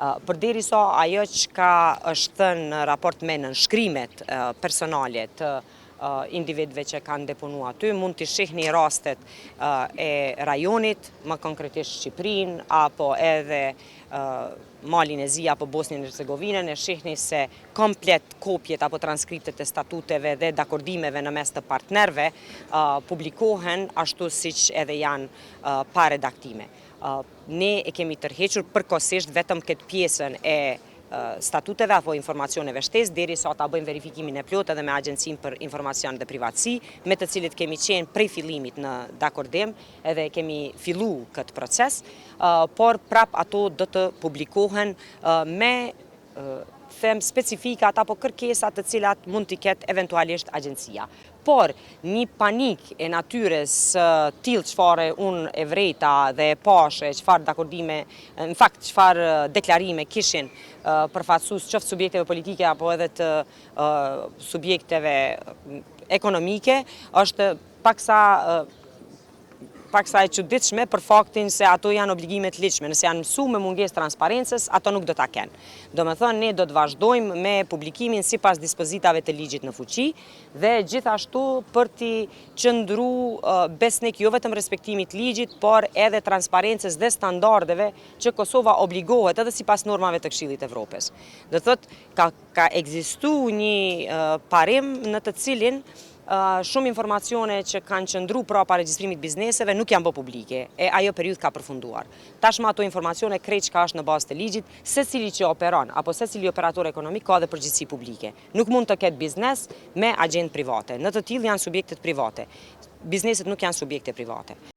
Përderisa ajo çka është në raport me nënshkrimet personale të individëve që kanë depunu aty, mund të shihni rastet e rajonit, më konkretisht Shqipërinë, apo edhe Malin e Zi apo Bosnjën e Hercegovinën, e shihni se komplet kopjet apo transkriptet e statuteve dhe dakordimeve në mes të partnerve publikohen ashtu siç edhe janë pa redaktime. Ne e kemi tërhequr përkohësisht vetëm këtë pjesën e statuteve apo informacioneve shtesë, derisa ta bëjmë verifikimin e plotë edhe me Agjencinë për Informacion dhe Privatësi, me të cilët kemi qenë prej fillimit në dakordim edhe kemi fillu këtë proces, por prap ato do të publikohen me specifikat apo kërkesat të cilat mund t'i ketë eventualisht agjencia. Por një panik e natyres tillë çfarë unë e vrejta dhe e pashe, çfarë dakordime, në fakt çfarë deklarime kishin përfaqësues qoftë subjekteve politike apo edhe të subjekteve ekonomike, është paksa e çuditshme për faktin se ato janë obligime të ligjshme. Nëse janë mësuar me mungesë transparencës, ato nuk do ta kenë. Domethënë ne do të vazhdojmë me publikimin sipas dispozitave të ligjit në fuqi dhe gjithashtu për t'i qëndruar besnik jo vetëm respektimit ligjit, por edhe transparencës dhe standardeve që Kosova obligohet edhe sipas normave të Këshillit të Evropës. Do thotë ka ekzistuar një parim në të cilin shumë informacione që kanë qëndru prapa regjistrimit bizneseve nuk janë bë publike, e ajo periudhë ka përfunduar. Tashmë ato informacione krejt çka është në bazë të ligjit, secili që operon apo secili operator ekonomik ka dhe përgjegjësi publike. Nuk mund të ketë biznes me agent private. Në të tillë janë subjektet private. Bizneset nuk janë subjekte private.